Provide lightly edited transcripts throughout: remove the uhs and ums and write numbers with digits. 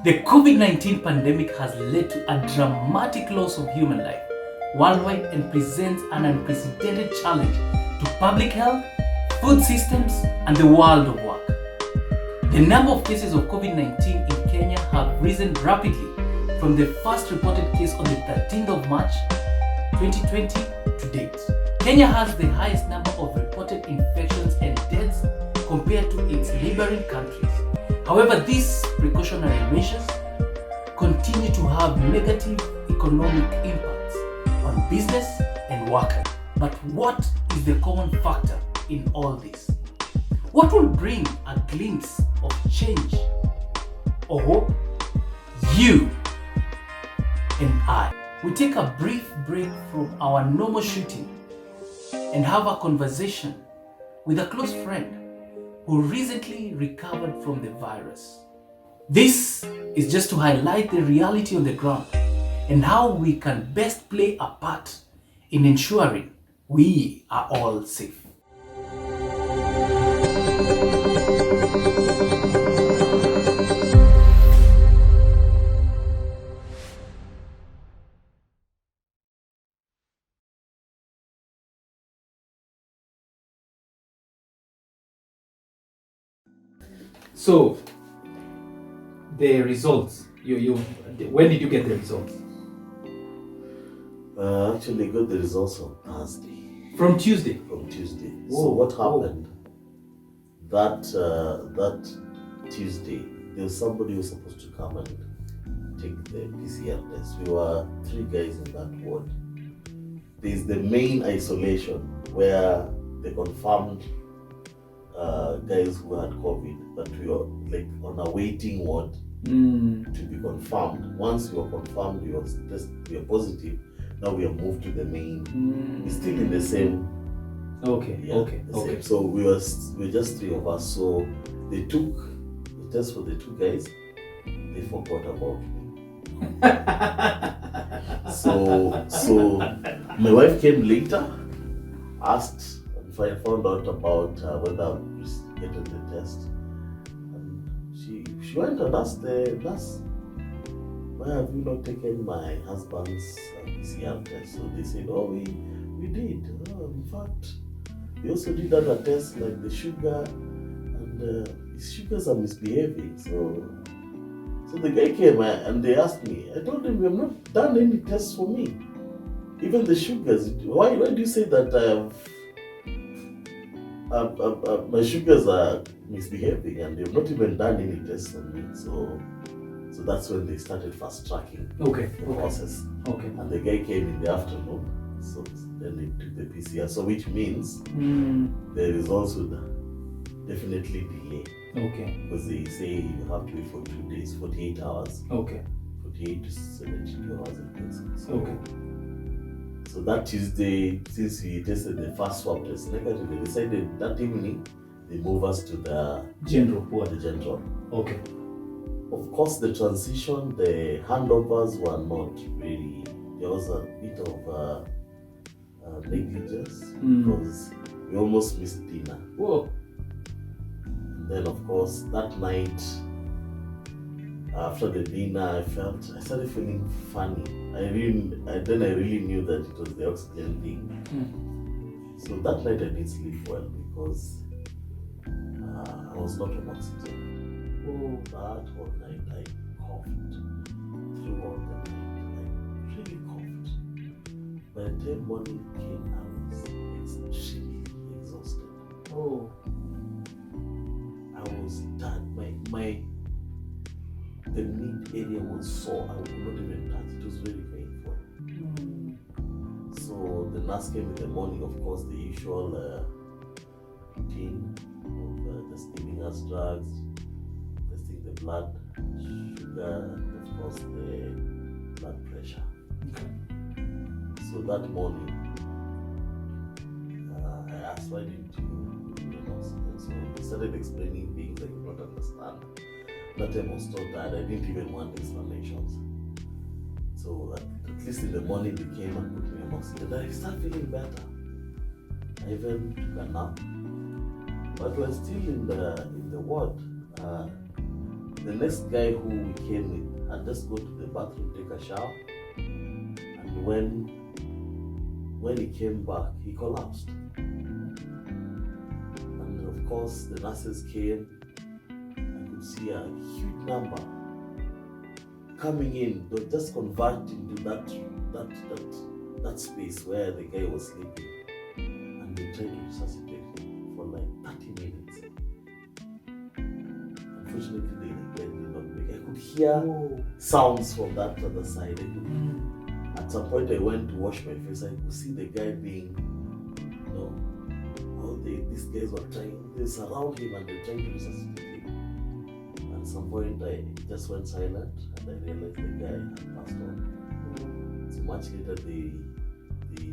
The COVID-19 pandemic has led to a dramatic loss of human life worldwide and presents an unprecedented challenge to public health, food systems, and the world of work. The number of cases of COVID-19 in Kenya have risen rapidly from the first reported case on the 13th of March 2020 to date. Kenya has the highest number of reported infections and deaths compared to its neighboring countries. However, these precautionary measures continue to have negative economic impacts on business and workers. But what is the common factor in all this? What will bring a glimpse of change or hope? You and I. We take a brief break from our normal shooting and have a conversation with a close friend who recently recovered from the virus. This is just to highlight the reality on the ground and how we can best play a part in ensuring we are all safe. So, the results. When did you get the results? Actually got the results on Thursday. From Tuesday. From Tuesday. Whoa, So what whoa. happened? That Tuesday, there was somebody who was supposed to come and take the PCR test. We were 3 guys in that ward. There's the main isolation where they confirmed guys who had COVID, but we were like on a waiting ward to be confirmed. Once we were confirmed, we were positive. Now we are moved to the main. We're still in the same. Okay. The same. So we're just 3 of us. So they took the test for the 2 guys. They forgot about me. so my wife came later, asked if I found out about whether I was getting the test. And she went and asked the nurse, why have you not taken my husband's PCR test? So they said, oh, we did. In fact, we also did other tests like the sugar, and his sugars are misbehaving. So the guy came and they asked me. I told them, you have not done any tests for me. Even the sugars. Why do you say that my sugars are misbehaving and they've not even done any tests on me? So that's when they started fast tracking the process. Okay. And the guy came in the afternoon, so then they took the PCR. So which means the results would definitely delay. Okay. Because they say you have to wait for 2 days, 48 hours. Okay. 48 to 72 hours in person. Okay. So that Tuesday, since we tested the first swab test negative, they decided that evening they move us to the General ward. the general. Okay. Of course, the transition, the handovers were not really. There was a bit of negligence because we almost missed dinner. Whoa. And then, of course, that night after the dinner, I started feeling funny. I really knew that it was the oxygen thing. So that night I didn't sleep well because I was not on oxygen. That whole night I coughed throughout the night. I really coughed. By the time morning came, I was extremely exhausted. I was done. The mid area was sore. I would not even touch. It was very painful. So the nurse came in the morning, of course, the usual routine of just giving us drugs, testing the blood sugar, and of course the blood pressure. So that morning, I asked, why didn't you give me an oxygen? So he started explaining things I could not understand. That time I was so tired, I didn't even want explanations. So at least in the morning they came and put me on oxygen. I started feeling better. I even took a nap. But we're still in the ward. the next guy who we came with had just go to the bathroom, take a shower, and when he came back, he collapsed. And of course, the nurses came. I could see a huge number coming in, but just converting to that space where the guy was sleeping, and they tried to resuscitate him for like 30 minutes. Unfortunately, the guy did not make it. I could hear sounds from that other side. At some point, I went to wash my face. I could see the guy being, how these guys were they surround him and they're trying to resuscitate him. At some point, I just went silent and I realized the guy had passed on. So much later, they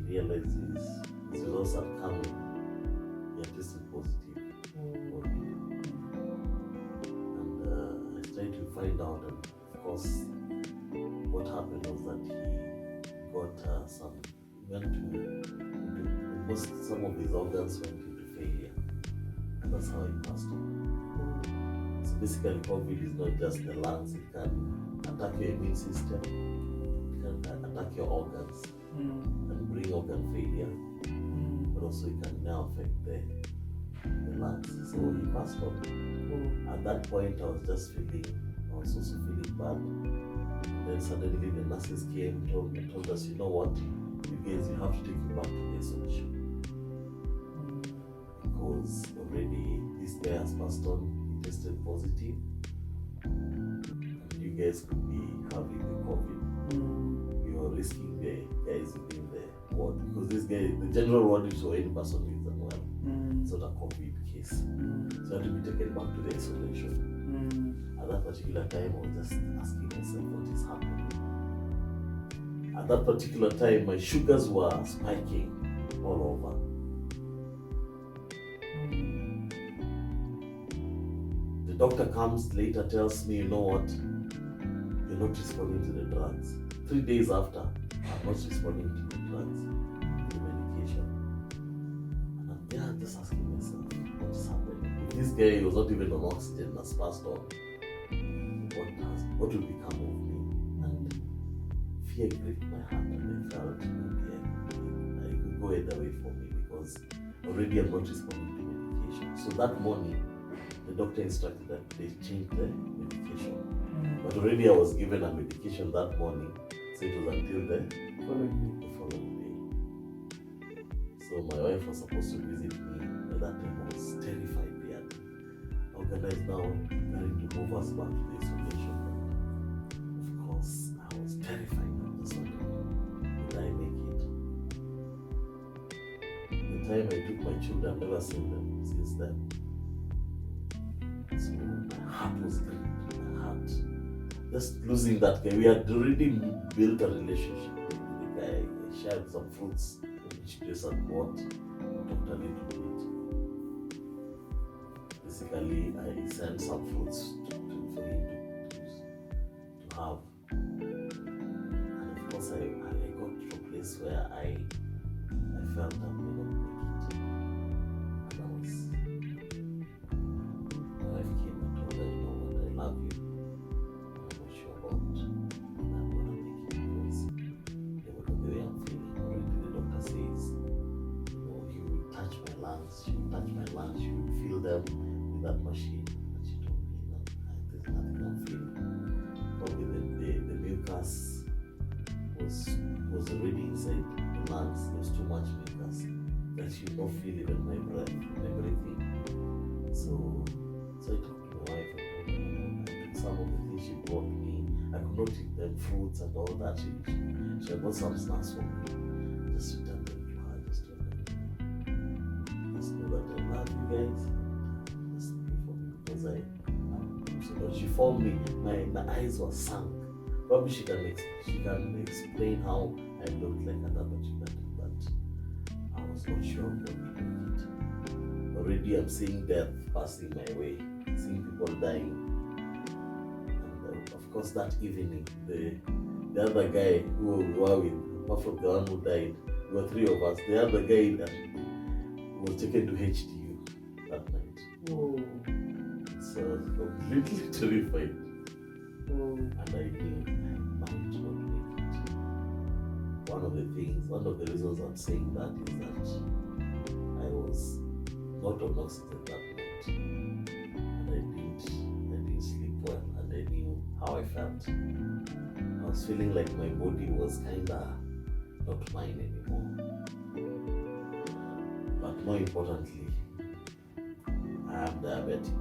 realized his results had come in. He had tested positive. And I tried to find out, and of course, what happened was that he got some of his organs went into failure, and that's how he passed on. So basically, COVID is not just the lungs; it can attack your immune system, it can attack your organs, and bring organ failure, but also it can now affect the lungs. So he passed on. At that point, I was also feeling bad. Then suddenly the nurses came and told us, you know what, you guys, you have to take him back to the isolation. Because already this guy has passed on, he tested positive, and you guys could be having the COVID. You are risking the guys within the ward. Because this guy, the general ward is for any person who is unwell. It's not a COVID case. So you have to be taken back to the isolation. At that particular time, I was just asking myself what is happening. At that particular time, my sugars were spiking all over. The doctor comes later, tells me, you know what, you're not responding to the drugs. 3 days after, I'm not responding to the drugs, to the medication. And I'm there just asking myself, what is happening? If this guy was not even on oxygen, has passed on, what will become of me? And fear gripped my heart, and I felt maybe I could go either way for me, because already I'm not responding to medication. So that morning, the doctor instructed that they change the medication. But already I was given a medication that morning, so it was until the following day. So my wife was supposed to visit me. By that time, I was terrified. They had organized now trying to move us back to the isolation. Of course, I was terrified. I just wondered, would I make it? The time I took my children, I've never seen them since then. So my heart was gripped. Just losing that guy. We had already built a relationship with the guy. I shared some fruits which place had bought. We talked a little bit. Basically, I sent some fruits for him to have. And of course, I got to a place where I felt I may not make it. And my wife came and told her, you know what, I love you. She would fill them with that machine, and she told me, no, there's nothing I'm feeling. Probably the mucus was already inside the lungs. There was too much mucus that she would not feel even my breath, my breathing. So I talked to my wife and told her, I took some of the things she brought me. I could not eat them, fruits and all that. She bought some snacks for me. Just returned them to her, just told her, just know that I love you guys. Just pray for me, because so when she found me, my eyes were sunk. Probably she can explain how I looked like at that particular time, but I was not sure what we did. Already I'm seeing death passing my way, seeing people dying. And of course that evening, the other guy who we were with, apart from the one who died, there were 3 of us. The other guy that was taken to HDU that night. So I was completely terrified. and I knew I might not make it. One of the reasons I'm saying that is that I was not on oxygen that night, and I didn't sleep well, and I knew how I felt. I was feeling like my body was kinda not mine anymore. But more importantly, I am diabetic.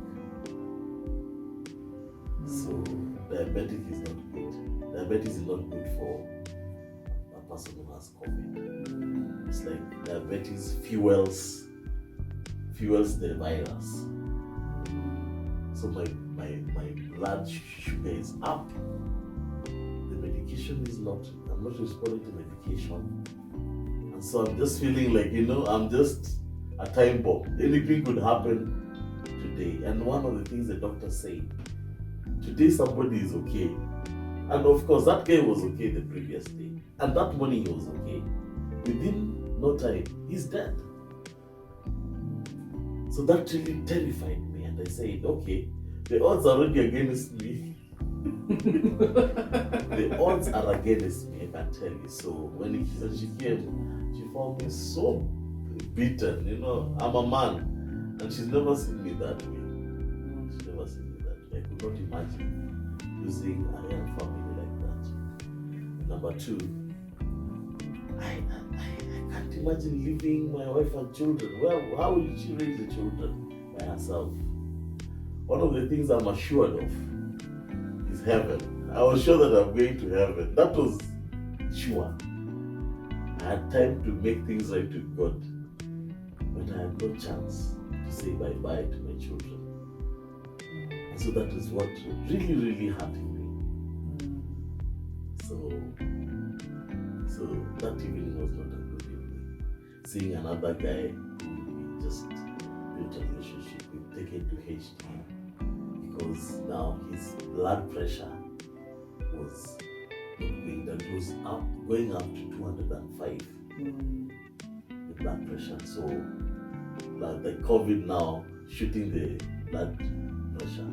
So diabetic is not good. Diabetes is not good for a person who has COVID. It's like diabetes fuels the virus. So my blood sugar is up. The medication is not, I'm not responding to medication. And so I'm just feeling like, I'm just a time bomb. Anything could happen today. And one of the things the doctor said, today somebody is okay. And of course, that guy was okay the previous day. And that morning he was okay. Within no time, he's dead. So that really terrified me. And I said, okay, the odds are already against me. The odds are against me, I can tell you. So when she came, she found me so beaten. I'm a man. And she's never seen me that way. She's never seen me that way. I could not imagine losing a young family like that. Number two, I can't imagine leaving my wife and children. Well, how will she raise the children by herself? One of the things I'm assured of is heaven. I was sure that I'm going to heaven. That was sure. I had time to make things right with God, but I had no chance to say bye-bye to my children. And so that is what really, really hurting me. So that evening was not a good evening. Seeing another guy who we just built a relationship with, taken to HD, because now his blood pressure was not going down. It was going up to 205. The blood pressure. So like the COVID now shooting the blood pressure.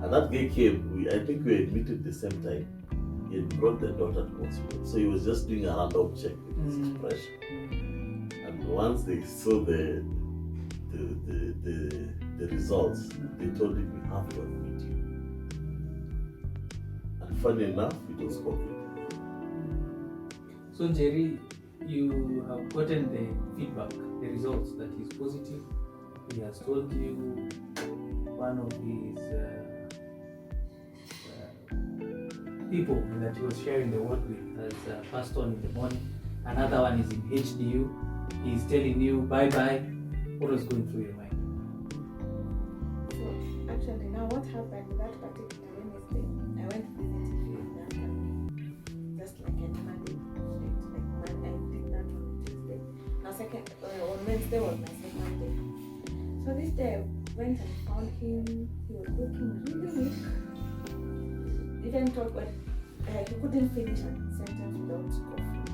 And that guy came, I think we were admitted the same time. He had brought the daughter to hospital. So he was just doing a random check with his pressure. And once they saw the results, they told him, we have to admit you. And funny enough, it was COVID. So Jerry, you have gotten the feedback, the results that he's positive. He has told you one of his people that he was sharing the work with has passed on in the morning. Another one is in HDU. He's telling you bye-bye. What was going through your mind? So actually now what happened that particular Wednesday, I went to visit him in London. Just like I planned it. I did that on Tuesday. Now on Wednesday was my second day. So this day I went and found him. He was looking really weak. Didn't talk, but he couldn't finish a sentence without coughing.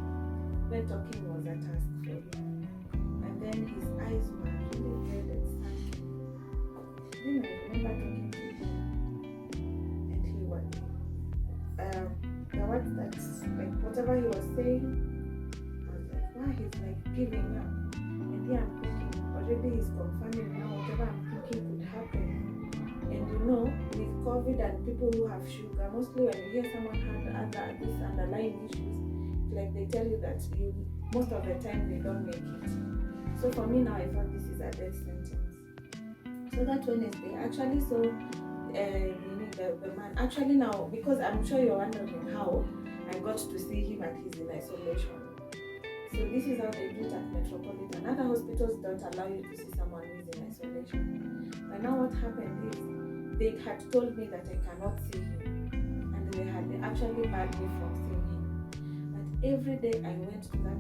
When talking was a task for him. And then his eyes were really red and sunken. Then I remember talking to him, and he was the words that, like whatever he was saying, I was like, wow, he's like giving up. And here I'm thinking, already he's confirming now whatever I'm thinking could happen. And with COVID and people who have sugar, mostly when you hear someone had these underlying issues, like they tell you that most of the time they don't make it. So for me now, I thought this is a death sentence. So that Wednesday, actually, so the man, actually now, because I'm sure you're wondering how I got to see him and he's in isolation. So this is how they do it at Metropolitan. Other hospitals don't allow you to see someone who's in isolation. But now what happened is, they had told me that I cannot see him, and they had actually barred me from seeing him. But every day I went to that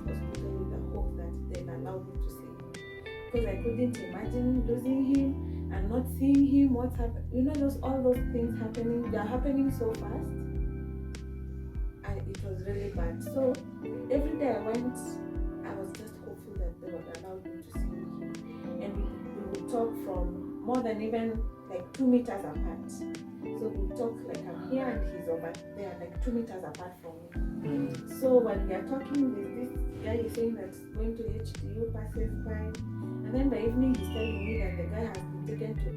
hospital with the hope that they'd allow me to see him, because I couldn't imagine losing him and not seeing him. What's happening? All those things happening. They're happening so fast, and it was really bad. So every day I went, I was just hopeful that they would allow me to see him, and we would talk from more than even like 2 meters apart. So So we talk like I'm here and he's over there, like 2 meters apart from me. Mm. So when we are talking, there's this guy is saying that going to HDU passes by, and then by evening he's telling me that the guy has been taken to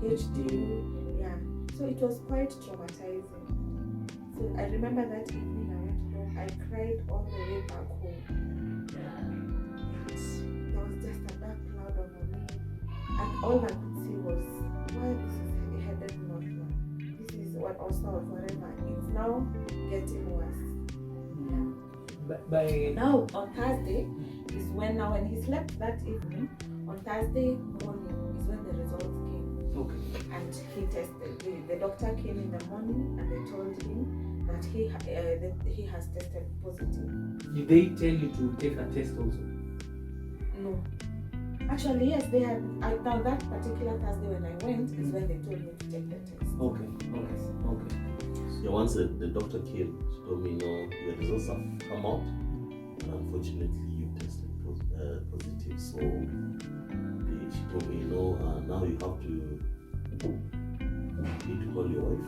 HDU. Yeah. So it was quite traumatizing. So I remember that evening I went home. I cried all the way back home. There was just a dark cloud over me, and all I could see was, why this is headed northward. This is what also or forever. It's now getting worse. By Now on Thursday is when he slept that evening. On Thursday morning is when the results came. okay. And he tested. The doctor came in the morning and they told him that he has tested positive. Did they tell you to take a test also? No. Actually, yes, they had. Now that particular Thursday when I went is when they told me to take the test. Okay. Okay. Yeah, once the doctor came, she told me, no, the results have come out, and unfortunately you tested positive. So she told me, now you have to need to call your wife.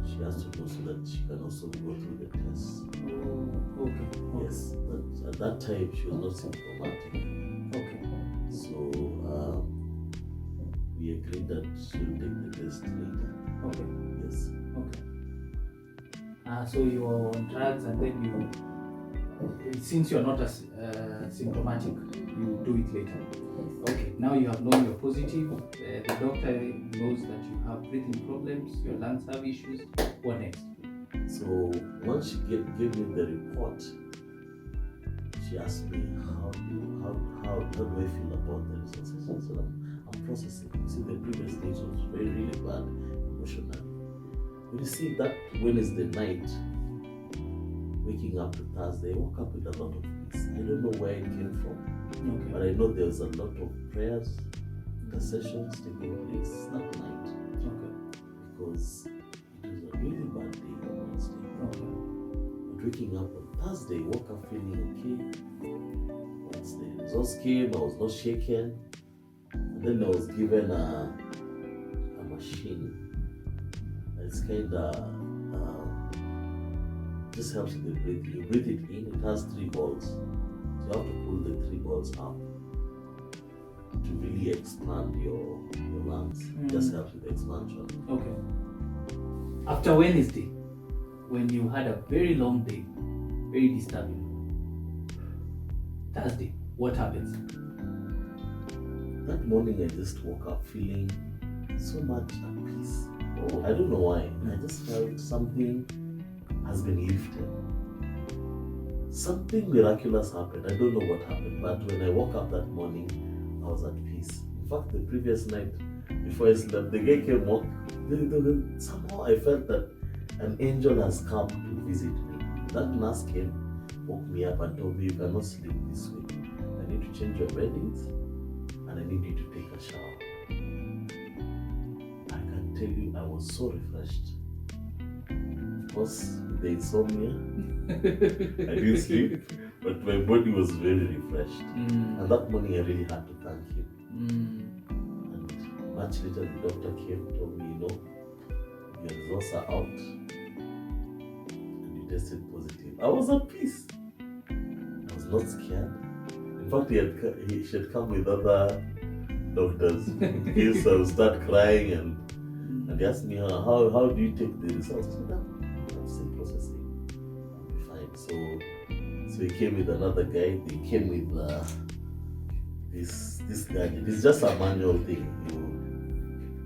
She has to know so that she can also go through the test. Oh, okay. Yes, but at that time she was not symptomatic. Okay. So we agreed that she'll take the test later. Okay. Yes. Okay. So you were on drugs and then since you're not as symptomatic, you do it later. Okay, now you have known you're positive. The doctor knows that you have breathing problems, your lungs have issues. What next? So once she gave me the report, she asked me how do I feel about the results. I said, I'm processing. You see, the previous days was really bad emotionally. But you see, that Wednesday night, waking up to Thursday, I woke up with a lot of peace. I don't know where it came from, Okay. but I know there was a lot of prayers, intercessions taking place that night. Okay. Because it was a really bad day on Wednesday. Okay. But waking up on Thursday, woke up feeling okay. Once the results came, I was not shaken. And then I was given a machine. It's kind of just helps with the breathing. You breathe it in, it has 3 balls. So you have to pull the 3 balls up to really expand your lungs. It just helps with the expansion. Okay. After Wednesday, when you had a very long day, very disturbing, Thursday, what happens? That morning I just woke up feeling so much at peace. I don't know why. I just felt something has been lifted. Something miraculous happened. I don't know what happened, but when I woke up that morning, I was at peace. In fact, the previous night before I slept, the guy came walk. Somehow I felt that an angel has come to visit me. That nurse came, woke me up and told me, you cannot sleep this way. I need to change your beddings and I need you to take a shower. I can tell you, I was so refreshed. Of course, with the insomnia, I didn't sleep, but my body was very refreshed. And that morning, I really had to thank him. And much later, the doctor came and told me, your results are out, and you tested positive. I was at peace. I was not scared. In fact, she had come with other doctors in case I would start crying, and they asked me, how do you take the results? I said, I'm still processing. I'll be fine. So he came with another guy. They came with this gadget. It's just a manual thing.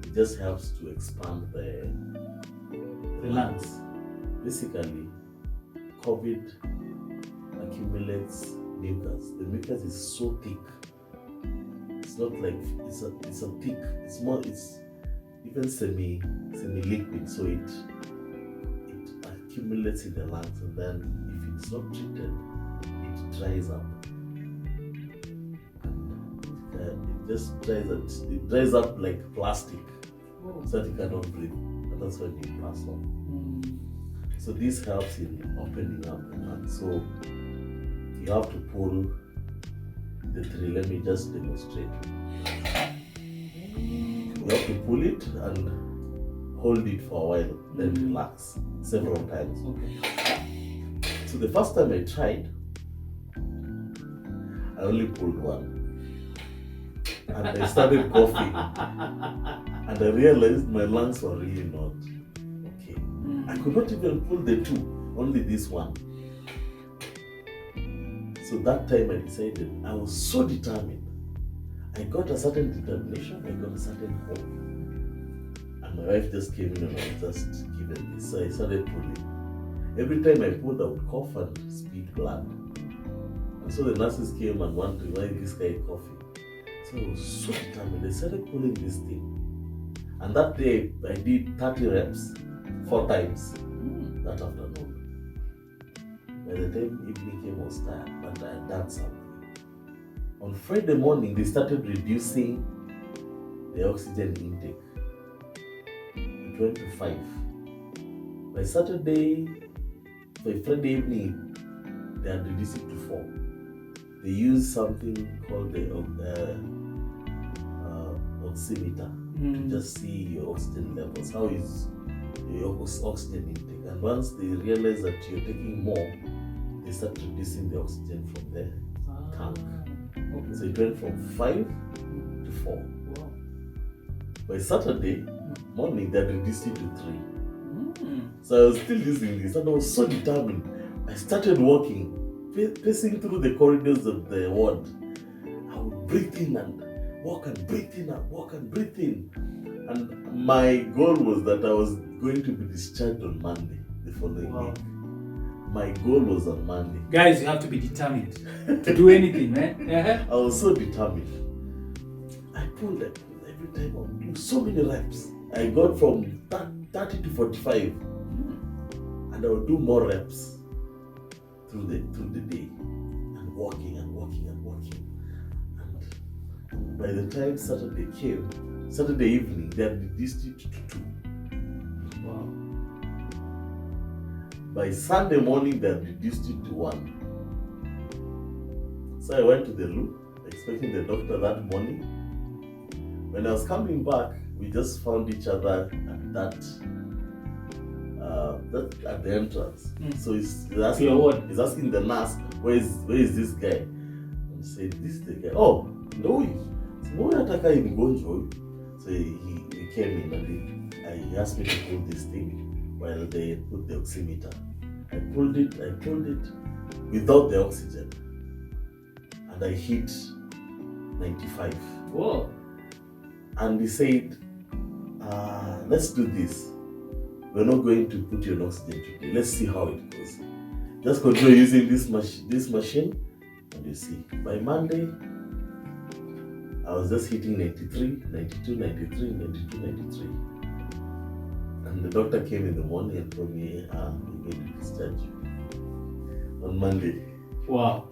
It just helps to expand the lungs. Basically, COVID accumulates mucus. The mucus is so thick. It's not like it's a thick. It's even semi-liquid. So it accumulates in the lungs, and then if it's not treated, it dries up. It dries up like plastic, so that you cannot breathe, and that's when you pass on. So this helps in opening up the lungs. So you have to pull the 3. Let me just demonstrate. You have to pull it and hold it for a while, then relax several times. Okay. So the first time I tried, I only pulled one. And I started coughing. And I realized my lungs were really not okay. I could not even pull the two, only this one. So that time I decided, I was so determined. I got a certain determination, I got a certain hope. And my wife just came in and I was just given this. So I started pulling. Every time I pulled, I would cough and spit blood. And so the nurses came and wondered why this guy coughing. So I was so determined. I started pulling this thing. And that day I did 30 reps, 4 times that afternoon. By the time evening came, I was tired, but I had done something. On Friday morning, they started reducing the oxygen intake. It went to 5. By Saturday, by Friday evening, they had reduced it to 4. They used something called the oximeter to just see your oxygen levels. How is your oxygen intake? And once they realize that you're taking more, they start reducing the oxygen from the tank. Okay. So it went from 5 to 4. Wow. By Saturday morning, they had reduced it to 3. So I was still using this, and I was so determined. I started walking, pacing through the corridors of the ward. I would breathe in and walk and breathe in and walk and breathe in. And my goal was that I was going to be discharged on Monday, the following Wow. week. My goal was on Monday. Guys, you have to be determined to do anything, man. I was so determined. I pulled every time. I would do so many reps. I got from 30 to 45, and I would do more reps through the day, and walking and walking and walking. And by the time Saturday came, Saturday evening, they had reduced it to 2. Wow. By Sunday morning, they had reduced it to 1. So I went to the loo, expecting the doctor that morning. When I was coming back, we just found each other at that at the entrance. So he's asking the nurse, where is this guy? And he said, this is the guy. Oh, no, so he came in and he asked me to pull this thing while they put the oximeter. I pulled it without the oxygen, and I hit 95. Whoa. And he said, let's do this. We're not going to put you on oxygen today. Let's see how it goes. Just continue using this machine, and you see. By Monday, I was just hitting 93, 92, 93, 92, 93. And the doctor came in the morning and told me, we're going to discharge you on Monday. Wow.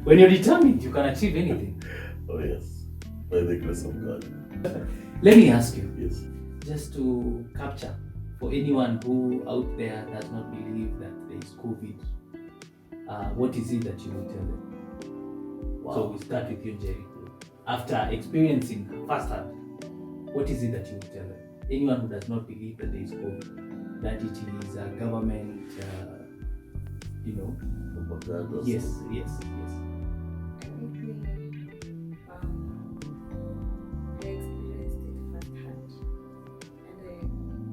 When you're determined, you can achieve anything. Oh yes, by the grace of God. Let me ask you, Yes. just to capture, for anyone who out there does not believe that there is COVID, what is it that you will tell them? Wow. So we start with you, Jerry. After experiencing firsthand, what is it that you will tell them? Anyone who does not believe that there is COVID, that it is a government, Propaganda. Yes. I experienced it firsthand,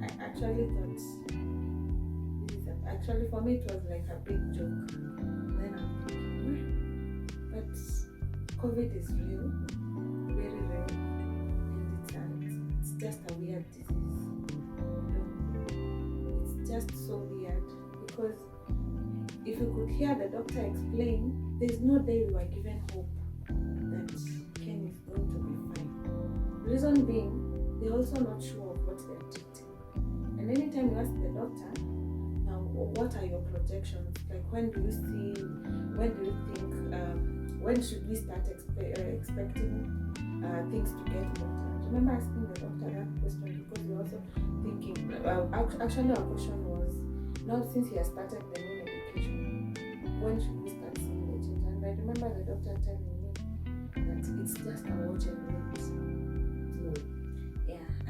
and I actually thought actually for me it was like a big joke. Then I'm thinking, but COVID is real, very real, and it's just a weird disease. It's just so weird because if you could hear the doctor explain, there's no day we were given hope that Ken is going to be fine. Reason being, they're also not sure of what they're treating. And anytime you ask the doctor, now what are your projections? Like when do you think, when should we start expecting things to get better? I remember asking the doctor that question because we're also thinking, actually our question was, now since he has started the new medication, when should we start seeing the change? And I remember the doctor telling me that it's just a watch and wait.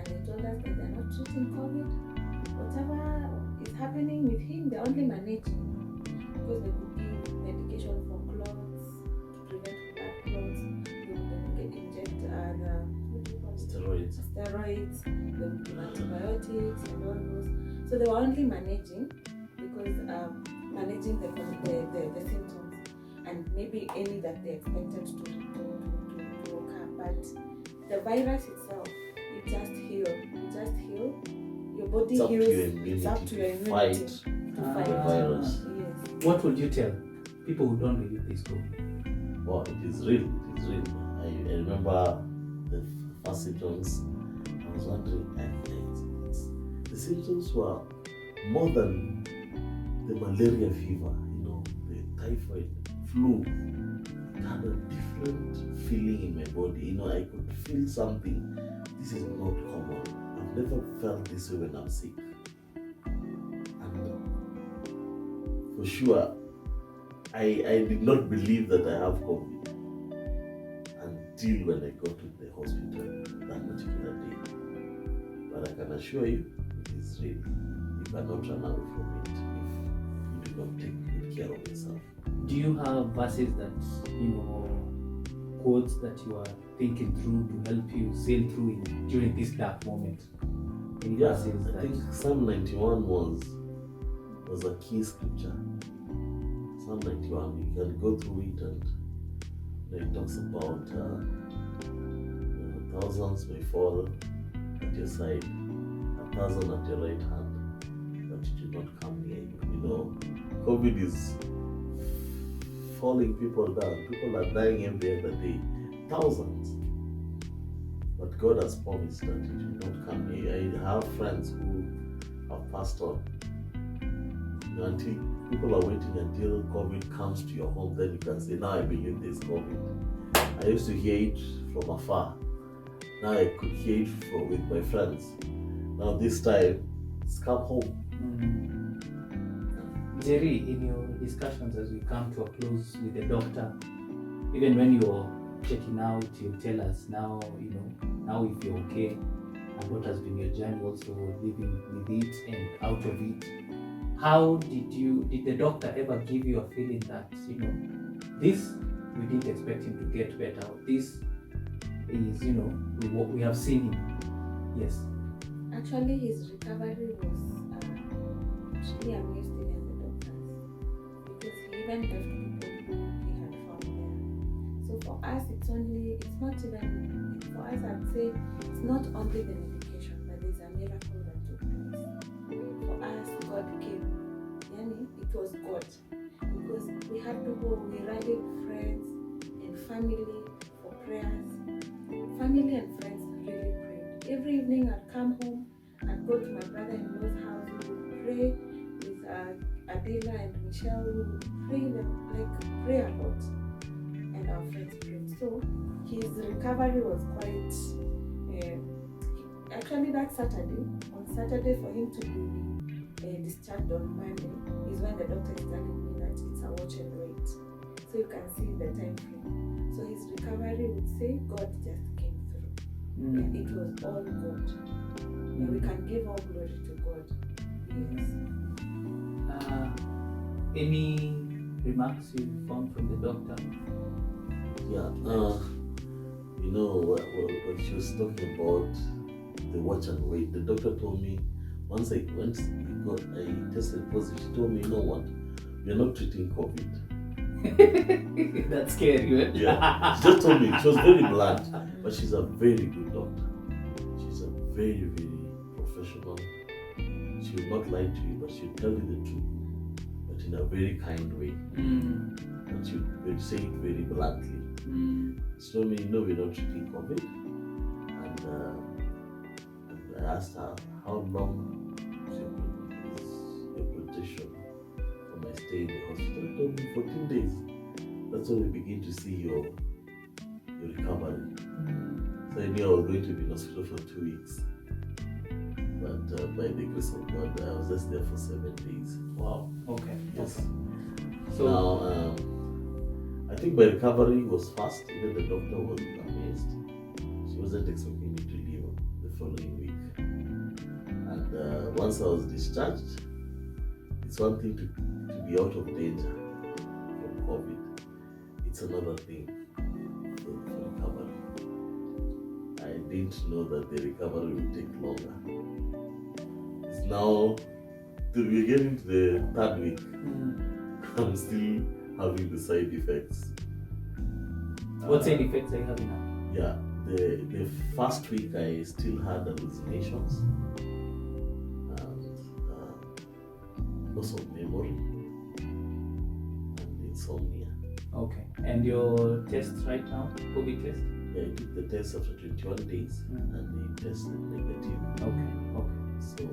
and they told us that they're not treating COVID. Whatever is happening with him, they're only managing because they could give medication for clots to prevent bad clots. They would then inject Steroids. steroids, they would give antibiotics and all those. So they were only managing because managing the symptoms and maybe any that they expected to occur. But the virus itself, it just heals. It just heals. Your body It's up to heals. your immunity It's up to your to fight immunity to the fight. virus. Yes. What would you tell people who don't believe this COVID? Well, it is real. It is real. I remember the first symptoms. I was wondering, the symptoms were more than the malaria fever, the typhoid, flu. It had a different feeling in my body. I could feel something. This is not common. I've never felt this way when I'm sick. And for sure, I did not believe that I have COVID until when I got to the hospital that particular day. But I can assure you, it is real. You cannot run away from it if you do not take good care of yourself. Do you have verses that, quotes that you are thinking through to help you sail through during this dark moment? Any Yeah, verses I that think Psalm 91 was a key scripture. Psalm 91, you can go through it and it talks about thousands may fall at your side, 1,000 at your right hand, but it will not come near you. COVID is falling people down. People are dying every other day, thousands. But God has promised that it will not come near you. I have friends who have passed on. Until people are waiting until COVID comes to your home, then you can say, now I believe there's COVID. I used to hear it from afar. Now I could hear it with my friends. Now this time, it's come home. Jerry, in your discussions as we come to a close with the doctor, even when you're checking out, you tell us now, now if you're okay, and what has been your journey also living with it and out of it. How did the doctor ever give you a feeling that, this, we didn't expect him to get better, this is, we have seen him? Yes. Actually, his recovery was really amazing as the doctors because he even left people who he had found there. So for us, I'd say it's not only the medication, but there's a miracle that took place. For us, God came. It was God. Because we had people, we rallied friends and family for prayers. Family and friends really prayed. Every evening I'd come home, I'd go to my brother-in-law's house, we would pray with Adela and Michelle, we would pray a lot. And our friends prayed. So his recovery was quite, actually that on Saturday for him to be discharged on Monday is when the doctor is telling me that it's a watch and wait. So you can see the time frame. So his recovery would say God just came through. And it was all God. And we can give all glory to God. Yes. Any remarks you found from the doctor? Yeah, when she was talking about the watch and wait, the doctor told me once I tested positive, she told me, you know what, we're not treating COVID. That's scary, right? Yeah, she just told me, she was very blunt, but she's a very good doctor. She's a very, very professional. She will not lie to you, but she'll tell you the truth, but in a very kind way. But she will say it very bluntly. She told me, no, we're not treating COVID. And I asked her, how long is your protection for my stay in the hospital? She told me 14 days. That's when we begin to see your recovery. So I knew I was going to be in hospital for 2 weeks. But by the grace of God, I was just there for 7 days. Wow. Okay. Yes. Okay. So Now, I think my recovery was fast. Even the doctor was amazed. She wasn't expecting me to leave the following week. once I was discharged, it's one thing to be out of danger from COVID. It's another thing for recovery. I didn't know that the recovery would take longer. It's now we get into the third week. I'm still having the side effects. What side effects are you having now? Yeah, the first week I still had hallucinations and loss of memory and insomnia. Okay. And your tests right now, COVID test? Yeah, I took the test after 21 days and they tested negative. Okay. So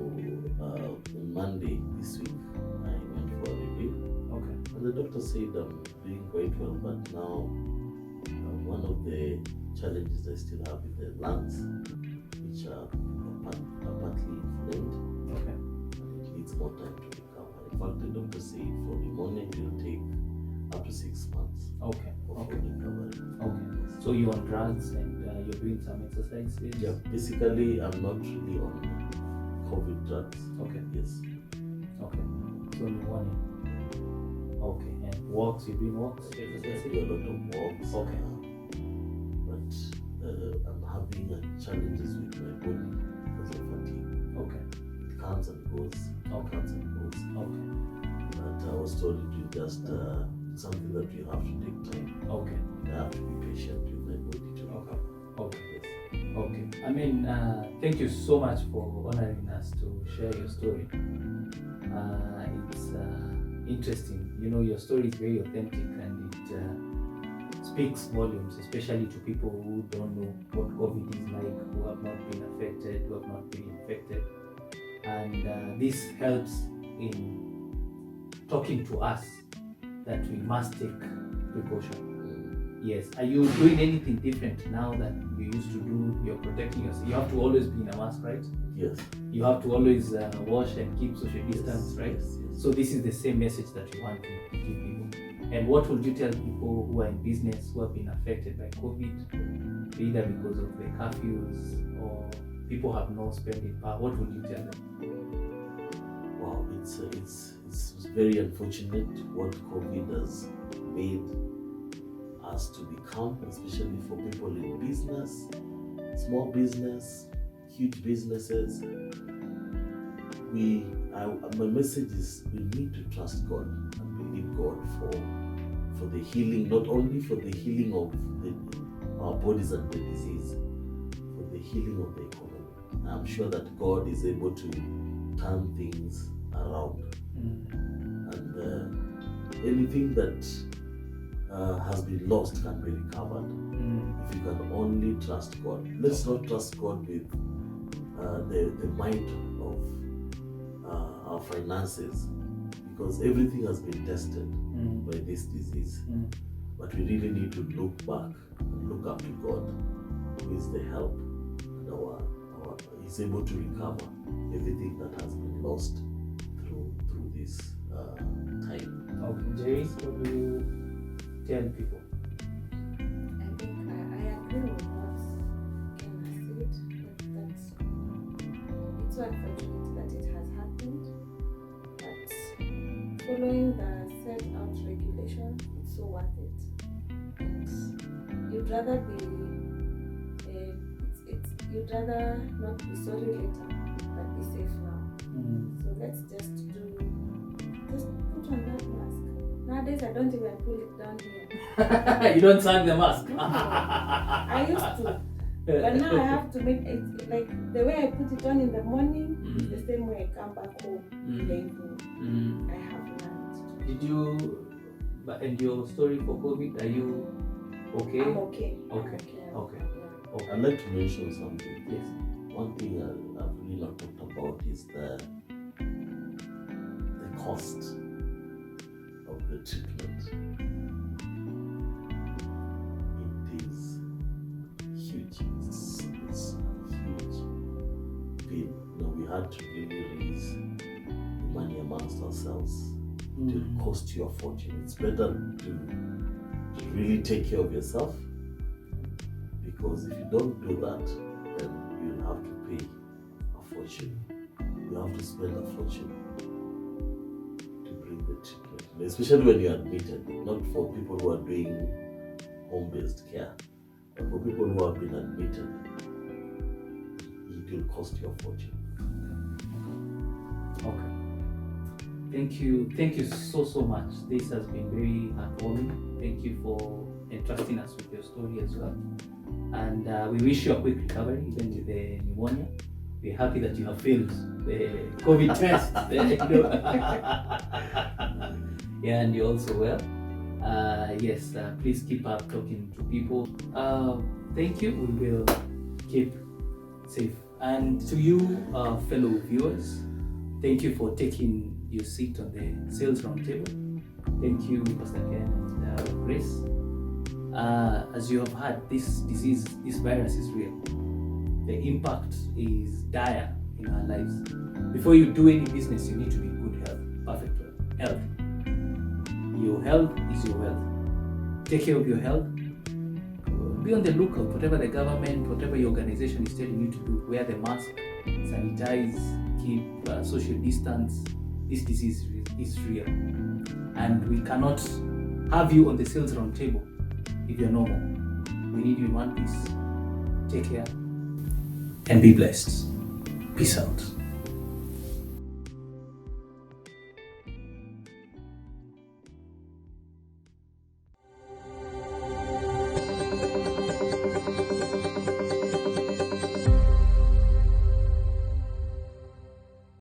on Monday this week I went for a review. Okay. And the doctor said I'm doing quite well, but now one of the challenges I still have is the lungs, which are partly inflamed. Okay. And it needs more time to recover. In fact, the doctor said for pneumonia it will take up to 6 months Okay. of Okay. recovery. Okay. So you're on drugs and you're doing some exercises? Yeah, basically I'm not really on COVID drugs. Okay. Yes. Okay. So you want it. Okay. And walks, you're doing walks? I do a lot of walks. Okay. But I'm having challenges with my body because of fatigue. Okay. It comes and goes. Okay. Comes and goes. Okay. But I was told it will just something that you have to take time. Okay. I have to be patient with my body to recover. Okay. Okay. I mean, thank you so much for honoring us to share your story. It's interesting. You know, your story is very authentic and it speaks volumes, especially to people who don't know what COVID is like, who have not been affected, who have not been infected. And this helps in talking to us that we must take precaution. Yes. Are you doing anything different now that you used to do? You're protecting yourself. You have to always be in a mask, right? Yes. You have to always wash and keep social distance, right? Yes. So this is the same message that you want to give people. And what would you tell people who are in business who have been affected by COVID, either because of the curfews or people have no spending power? What would you tell them? Wow, it's very unfortunate what COVID has made us to become, especially for people in business, small business, huge businesses. My message is we need to trust God and believe God for the healing, not only for the healing of our bodies and the disease, for the healing of the economy. I'm sure that God is able to turn things around. And anything that has been lost can be recovered if you can only trust God. Let's not trust God with the might of our finances, because everything has been tested by this disease. But we really need to look back and look up to God, who is the help, and is able to recover everything that has been lost through this time. Okay, Jerry, what do you tell people? I think I agree with what Ken has said, that it's so unfortunate that it has happened, but following the set out regulation, it's so worth it. And you'd rather not be sorry later, but be safe now. So let's just put on that mask. Nowadays I don't even pull it down here. You don't sang the mask. I used to, but now I have to make it like the way I put it on in the morning is the same way I come back home in the evening. I have learned. Did you, and your story for COVID, are you okay? I'm okay. Okay. Okay. I'd like to mention something. Yes. One thing I've really not talked about is the cost of the treatment. It is huge. It's a huge bill. We had to really raise the money amongst ourselves. It will cost you a fortune. It's better to really take care of yourself, because if you don't do that, then you'll have to pay a fortune. you have to spend a fortune to bring the treatment, especially when you're admitted, not for people who are doing home-based care, but for people who have been admitted, it will cost you a fortune. Okay. Thank you so much. This has been very heartwarming. Thank you for entrusting us with your story as well. And we wish you a quick recovery, even with the pneumonia. We're happy that you have failed the COVID test. Yeah, and you're also well. Yes, please keep up talking to people. Thank you. We will keep safe. And to you, fellow viewers, thank you for taking your seat on the Sales Roundtable. Thank you, Pastor Ken and Grace. As you have heard, this disease, this virus is real. The impact is dire in our lives. Before you do any business, you need to be in good health, perfect health. Your health is your wealth. Take care of your health. Be on the lookout, whatever the government, whatever your organization is telling you to do. Wear the mask, sanitize, keep social distance. This disease is real. And we cannot have you on the Sales Roundtable if you're normal. We need you in one piece. Take care and be blessed. Peace out.